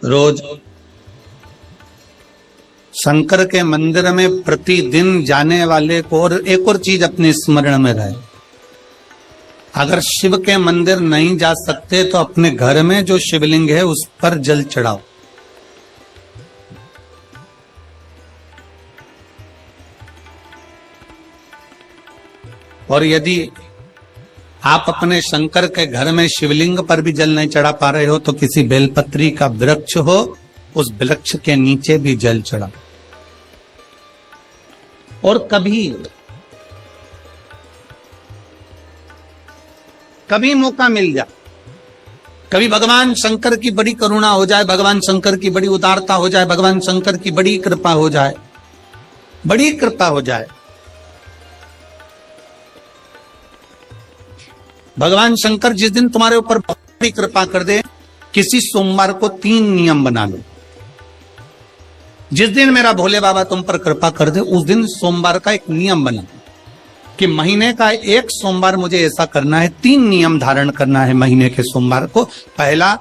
रोज शंकर के मंदिर में प्रतिदिन जाने वाले को, और एक और चीज अपने स्मरण में रहे, अगर शिव के मंदिर नहीं जा सकते तो अपने घर में जो शिवलिंग है उस पर जल चढ़ाओ। और यदि आप अपने शंकर के घर में शिवलिंग पर भी जल नहीं चढ़ा पा रहे हो तो किसी बेलपत्री का वृक्ष हो, उस वृक्ष के नीचे भी जल चढ़ाओ। और कभी मौका मिल जाए, कभी भगवान शंकर की बड़ी करुणा हो जाए, भगवान शंकर की बड़ी उदारता हो जाए, भगवान शंकर की बड़ी कृपा हो जाए, बड़ी कृपा हो जाए, भगवान शंकर जिस दिन तुम्हारे ऊपर बहुत बड़ी कृपा कर दे, किसी सोमवार को 3 नियम बना लो। जिस दिन मेरा भोले बाबा तुम पर कृपा कर दे उस दिन सोमवार का एक नियम बना कि महीने का एक सोमवार मुझे ऐसा करना है, 3 नियम धारण करना है महीने के सोमवार को। पहला,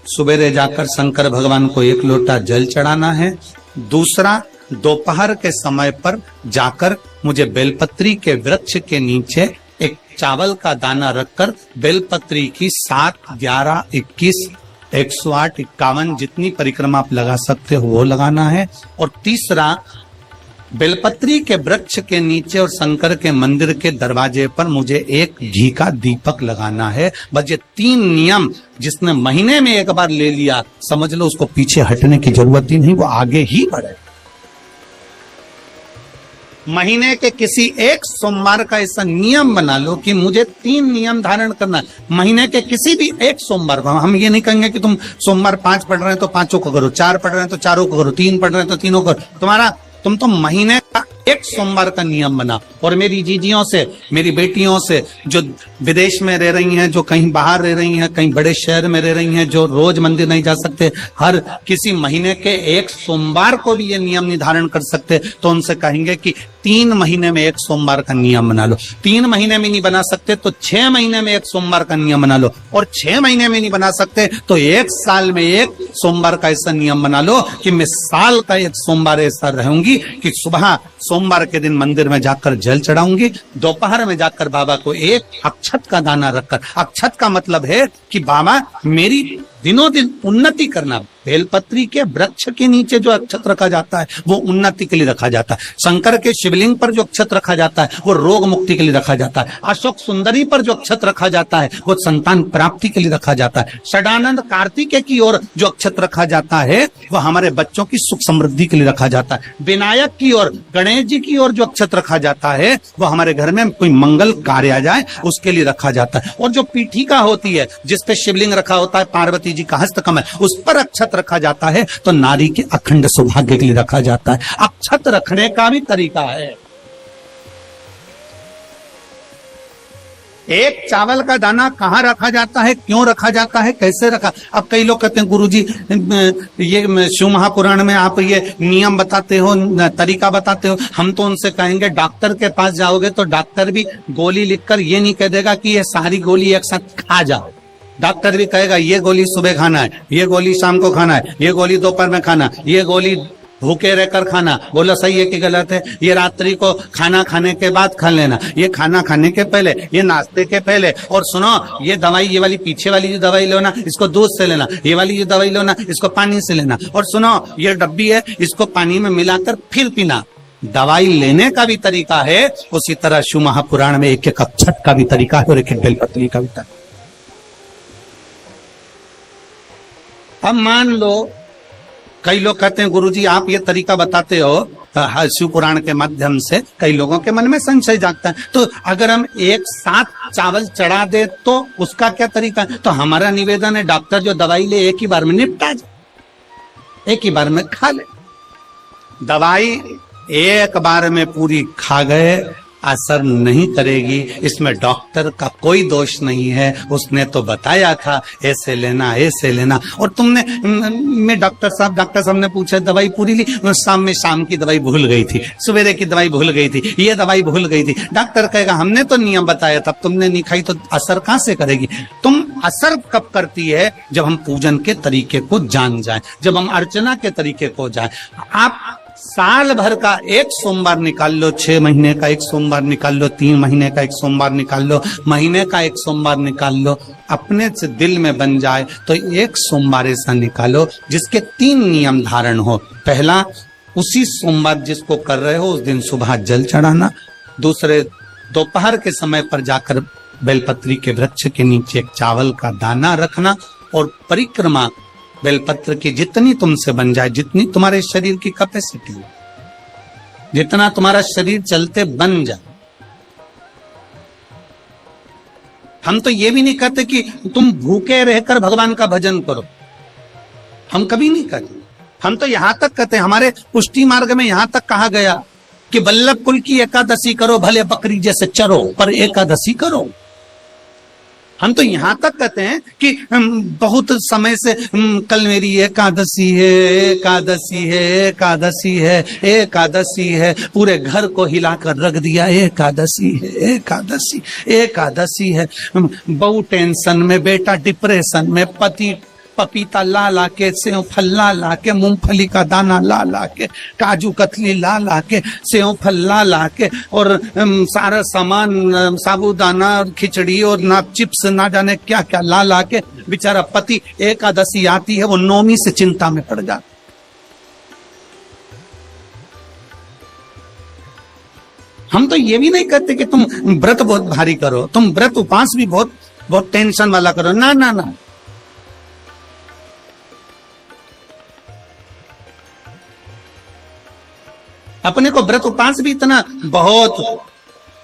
सुबेरे जाकर शंकर भगवान को 1 लोटा जल चढ़ाना है। दूसरा, दोपहर के समय पर जाकर मुझे बेलपत्री के वृक्ष के नीचे एक चावल का दाना रखकर बेलपत्री की 7, 11, 21, 108, 51 जितनी परिक्रमा आप लगा सकते हो वो लगाना है। और तीसरा, बेलपत्री के वृक्ष के नीचे और शंकर के मंदिर के दरवाजे पर मुझे एक घी का दीपक लगाना है। बस ये 3 नियम जिसने महीने में एक बार ले लिया, समझ लो उसको पीछे हटने की जरूरत ही नहीं, वो आगे ही बढ़े। महीने के किसी एक सोमवार का ऐसा नियम बना लो कि मुझे 3 नियम धारण करना है महीने के किसी भी एक सोमवार को। हम ये नहीं कहेंगे कि तुम सोमवार 5 पढ़ रहे हैं तो 5 को करो, 4 पढ़ रहे हैं तो 4 को करो, 3 पढ़ रहे हैं तो 3 को करो। तुम तो महीने का एक सोमवार का नियम बना। और मेरी जीजियों से, मेरी बेटियों से जो विदेश में रह रही हैं, जो कहीं बाहर रह रही हैं, कहीं बड़े शहर में रह रही हैं, जो रोज मंदिर नहीं जा सकते, हर किसी महीने के एक सोमवार को भी ये नियम निर्धारण कर सकते, तो उनसे कहेंगे कि 3 महीने में एक सोमवार का नियम बना लो। 3 महीने में नहीं बना सकते तो 6 महीने में एक सोमवार का नियम बना लो। और 6 महीने में नहीं बना सकते तो 1 साल में एक सोमवार का ऐसा नियम बना लो कि मैं साल का एक सोमवार ऐसा रहूंगी कि सुबह सोमवार के दिन मंदिर में जाकर जल चढ़ाऊंगी, दोपहर में जाकर बाबा को एक अक्षत का दाना रखकर, अक्षत का मतलब है कि बाबा मेरी दिनों दिन उन्नति करना। बेलपत्री के वृक्ष के नीचे जो अक्षत रखा जाता है वो उन्नति के लिए रखा जाता है। शंकर के शिवलिंग पर जो अक्षत रखा जाता है वो रोग मुक्ति के लिए रखा जाता है। अशोक सुंदरी पर जो अक्षत रखा जाता है वो संतान प्राप्ति के लिए रखा जाता है। षडानंद कार्तिकेय की ओर जो अक्षत रखा जाता है वो हमारे बच्चों की सुख समृद्धि के लिए रखा जाता है। विनायक की ओर, गणेश जी की ओर जो अक्षत रखा जाता है वो हमारे घर में कोई मंगल कार्य आ जाए उसके लिए रखा जाता है। और जो पीठिका होती है जिसपे शिवलिंग रखा होता है, पार्वती जी का हस्तकमल, उस पर अक्षत रखा जाता है तो नारी के अखंड सौभाग्य के लिए रखा जाता है। अक्षत रखने का भी तरीका है। एक चावल का दाना कहाँ रखा जाता है, क्यों रखा जाता है, कैसे रखा। अब कई लोग कहते हैं गुरुजी ये शिव महापुराण में आप ये नियम बताते हो, तरीका बताते हो। हम तो उनसे कहेंगे डॉक्टर के पास जाओगे तो डॉक्टर भी गोली लिखकर ये नहीं कह देगा कि ये सारी गोली एक साथ खा जाओ। डॉक्टर भी कहेगा ये गोली सुबह खाना है, ये गोली शाम को खाना है, ये गोली दोपहर में खाना, ये गोली भूखे रहकर खाना। बोला सही है कि गलत है? ये रात्रि को खाना खाने के बाद खा लेना, ये खाना खाने के पहले, ये नाश्ते के पहले। और सुनो, ये दवाई, ये वाली पीछे वाली जो दवाई लो ना इसको दूध से लेना, ये वाली जो दवाई लो ना इसको पानी से लेना। और सुनो, ये डब्बी है इसको पानी में मिलाकर फिर पीना। दवाई लेने का भी तरीका है, उसी तरह शिव महापुराण में एक एक अक्षत का भी तरीका है और एक एक बेलपत्री का भी तरीका। अब मान लो कई लोग कहते हैं गुरुजी आप ये तरीका बताते हो शिव पुराण के माध्यम से, कई लोगों के मन में संशय जागता है, तो अगर हम एक साथ चावल चढ़ा दे तो उसका क्या तरीका है? तो हमारा निवेदन है डॉक्टर जो दवाई ले एक ही बार में निपटा जाए, एक ही बार में खा ले। दवाई एक बार में पूरी खा गए असर नहीं करेगी। इसमें डॉक्टर का कोई दोष नहीं है, उसने तो बताया था ऐसे लेना ऐसे लेना। और तुमने मैं डॉक्टर साहब ने पूछा दवाई पूरी ली, शाम की दवाई भूल गई थी, सवेरे की दवाई भूल गई थी, ये दवाई भूल गई थी। डॉक्टर कहेगा हमने तो नियम बताया था, तुमने नहीं खाई तो असर कहां से करेगी। तुम असर कब करती है, जब हम पूजन के तरीके को जान जाए, जब हम अर्चना के तरीके को जाए। आप साल भर का एक सोमवार निकाल लो, 6 महीने का एक सोमवार निकाल लो, 3 महीने का एक सोमवार निकाल लो, महीने का एक सोमवार निकाल लो, अपने से दिल में बन जाए तो एक सोमवार ऐसा निकालो जिसके 3 नियम धारण हो। पहला, उसी सोमवार जिसको कर रहे हो उस दिन सुबह जल चढ़ाना। दूसरे, दोपहर के समय पर जाकर बेलपत्री के वृक्ष के नीचे एक चावल का दाना रखना। और परिक्रमा बेलपत्र की जितनी तुमसे बन जाए, जितनी तुम्हारे शरीर की कैपेसिटी, जितना तुम्हारा शरीर चलते बन जाए। हम तो ये भी नहीं कहते कि तुम भूखे रहकर भगवान का भजन करो, हम कभी नहीं कहते। हम तो यहां तक कहते हैं, हमारे पुष्टि मार्ग में यहां तक कहा गया कि वल्लभ कुल की एकादशी करो, भले बकरी जैसे चरो पर एकादशी करो। हम तो यहां तक कहते हैं कि बहुत समय से कल मेरी एकादशी है, एकादशी है, एकादशी है, एकादशी है, पूरे घर को हिलाकर रख दिया, एकादशी है, एकादशी, एकादशी है। बहू टेंशन में, बेटा डिप्रेशन में, पति पपीता ला ला के, सेव फल ला ला के, मूंगफली का दाना ला ला के, काजू कतली ला ला के, सेव फल ला ला के, और सारा सामान, साबूदाना और खिचड़ी और ना चिप्स ना जाने क्या क्या ला ला के, बेचारा पति एकादशी आती है वो नौमी से चिंता में पड़ जाता। हम तो ये भी नहीं कहते कि तुम व्रत बहुत भारी करो, तुम व्रत उपवास भी बहुत बहुत टेंशन वाला करो, ना ना ना। अपने को व्रत उपवास भी इतना बहुत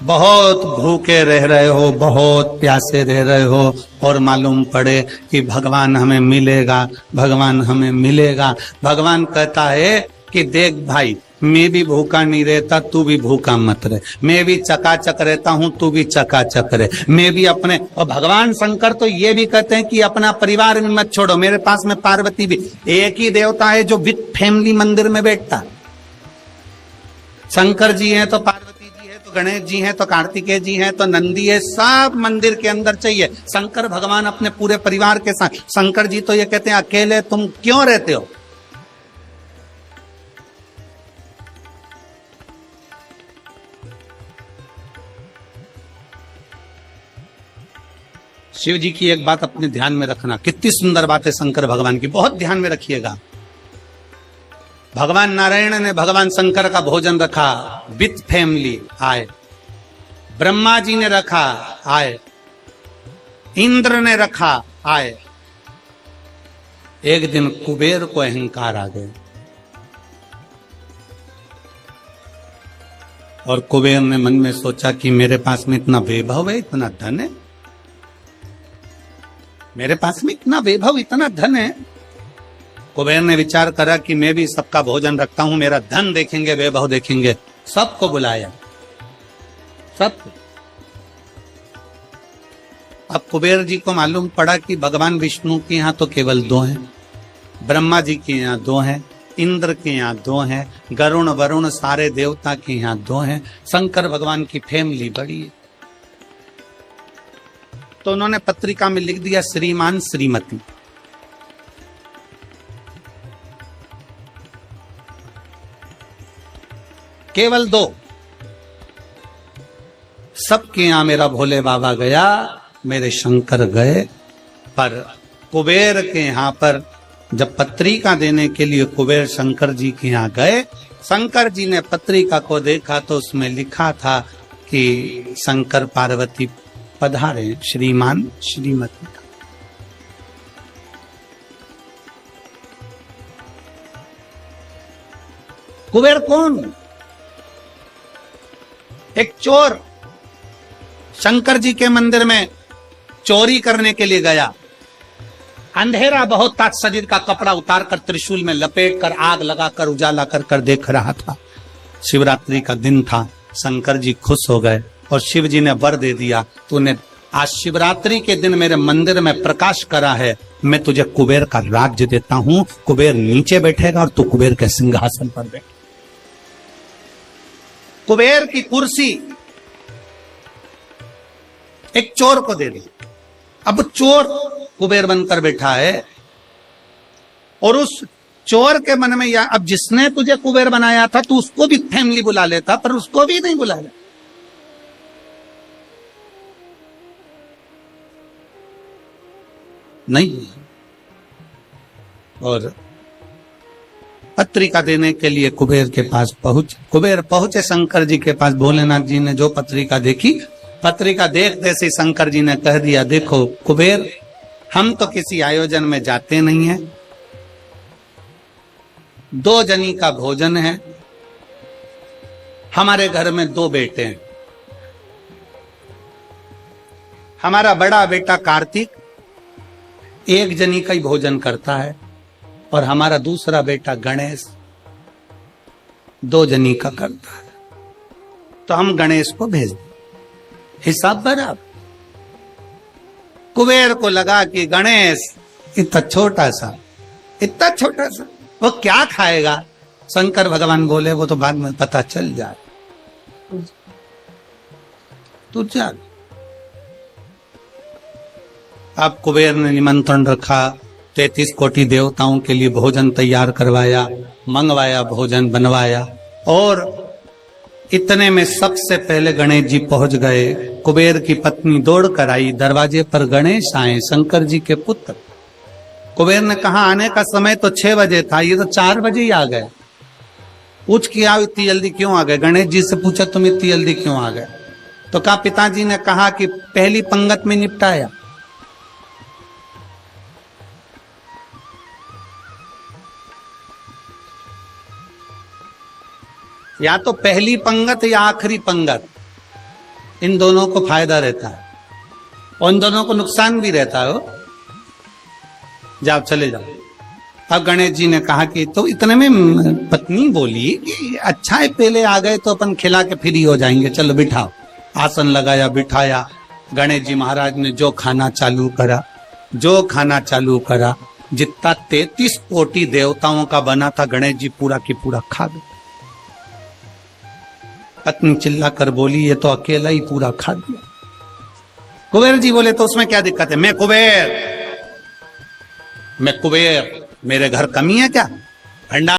बहुत भूखे रह रहे हो, बहुत प्यासे रह रहे हो, और मालूम पड़े कि भगवान हमें मिलेगा, भगवान हमें मिलेगा। भगवान कहता है कि देख भाई, मैं भी भूखा नहीं रहता, तू भी भूखा मत रहे, मैं भी चकाचक रहता हूं, तू भी चकाचक रहे, मैं भी अपने। और भगवान शंकर तो ये भी कहते हैं कि अपना परिवार में मत छोड़ो। मेरे पास में पार्वती भी, एक ही देवता है जो विद फैमिली मंदिर में बैठता है। शंकर जी हैं तो पार्वती जी है, तो गणेश जी हैं, तो कार्तिकेय जी हैं, तो नंदी है, सब मंदिर के अंदर चाहिए। शंकर भगवान अपने पूरे परिवार के साथ। शंकर जी तो ये कहते हैं अकेले तुम क्यों रहते हो। शिव जी की एक बात अपने ध्यान में रखना, कितनी सुंदर बात है शंकर भगवान की, बहुत ध्यान में रखिएगा। भगवान नारायण ने भगवान शंकर का भोजन रखा, विथ फैमिली आए। ब्रह्मा जी ने रखा, आए। इंद्र ने रखा, आए। एक दिन कुबेर को अहंकार आ गया और कुबेर ने मन में सोचा कि मेरे पास में इतना वैभव है, इतना धन है, मेरे पास में इतना वैभव, इतना धन है। कुबेर ने विचार करा कि मैं भी सबका भोजन रखता हूं, मेरा धन देखेंगे, वैभव देखेंगे। सबको बुलाया, सबको। अब कुबेर जी को मालूम पड़ा कि भगवान विष्णु के यहाँ तो केवल 2 हैं, ब्रह्मा जी के यहाँ 2 हैं, इंद्र के यहाँ 2 हैं, गरुण वरुण सारे देवता के यहाँ 2 हैं, शंकर भगवान की फैमिली बड़ी है। तो उन्होंने पत्रिका में लिख दिया श्रीमान श्रीमती। केवल 2। सबके यहां मेरा भोले बाबा गया, मेरे शंकर गए, पर कुबेर के यहां पर जब पत्रिका देने के लिए कुबेर शंकर जी के यहां गए, शंकर जी ने पत्रिका को देखा तो उसमें लिखा था कि शंकर पार्वती पधारे, श्रीमान श्रीमती। कुबेर कौन? एक चोर शंकर जी के मंदिर में चोरी करने के लिए गया। अंधेरा बहुत था, शरीर का कपड़ा उतार कर त्रिशूल में लपेट कर आग लगाकर उजाला कर देख रहा था। शिवरात्रि का दिन था, शंकर जी खुश हो गए और शिव जी ने वर दे दिया, तूने आज शिवरात्रि के दिन मेरे मंदिर में प्रकाश करा है, मैं तुझे कुबेर का राज्य देता हूं। कुबेर नीचे बैठेगा और तू कुबेर के सिंहासन पर बैठ। कुबेर की कुर्सी एक चोर को दे दी। अब चोर कुबेर बनकर बैठा है और उस चोर के मन में या अब जिसने तुझे कुबेर बनाया था तू उसको भी फैमिली बुला लेता, पर उसको भी नहीं बुलाया। नहीं। और पत्रिका देने के लिए कुबेर के पास कुबेर पहुंचे शंकर जी के पास। भोलेनाथ जी ने जो पत्रिका देखी, पत्रिका देखते से शंकर जी ने कह दिया, देखो कुबेर, हम तो किसी आयोजन में जाते नहीं हैं, 2 जनी का भोजन है, हमारे घर में 2 बेटे हैं, हमारा बड़ा बेटा कार्तिक 1 जनी का ही भोजन करता है और हमारा दूसरा बेटा गणेश 2 जनी का करता है, तो हम गणेश को भेज दें, हिसाब बराबर। कुबेर को लगा कि गणेश इतना छोटा सा वो क्या खाएगा। शंकर भगवान बोले, वो तो बाद में पता चल जाए, तू चल। अब कुबेर ने निमंत्रण रखा, 33 कोटि देवताओं के लिए भोजन तैयार करवाया, मंगवाया, भोजन बनवाया। और इतने में सबसे पहले गणेश जी पहुंच गए। कुबेर की पत्नी दौड़ कर आई, दरवाजे पर गणेश आए, शंकर जी के पुत्र। कुबेर ने कहा, आने का समय तो 6 बजे था, ये तो 4 बजे ही आ गए। पूछ किया इतनी जल्दी क्यों आ गए? गणेश जी से पूछा, तुम इतनी जल्दी क्यों आ गए? तो कहा, पिताजी ने कहा कि पहली पंगत में निपटाया। या तो पहली पंगत या आखिरी पंगत, इन दोनों को फायदा रहता है और इन दोनों को नुकसान भी रहता है। जाओ, चले जाओ। अब गणेश जी ने कहा कि तो इतने में पत्नी बोली कि अच्छा है, पहले आ गए तो अपन खिला के फ्री हो जाएंगे, चलो बिठाओ। आसन लगाया, बिठाया। गणेश जी महाराज ने जो खाना चालू करा, जितना 33 कोटि देवताओं का बना था, गणेश जी पूरा की पूरा खा गए। पत्नी चिल्ला कर बोली, ये तो अकेला ही पूरा खा दिया। कुबेर जी बोले, तो उसमें क्या दिक्कत है? मैं कुबेर, मेरे घर कमी है क्या? भंडार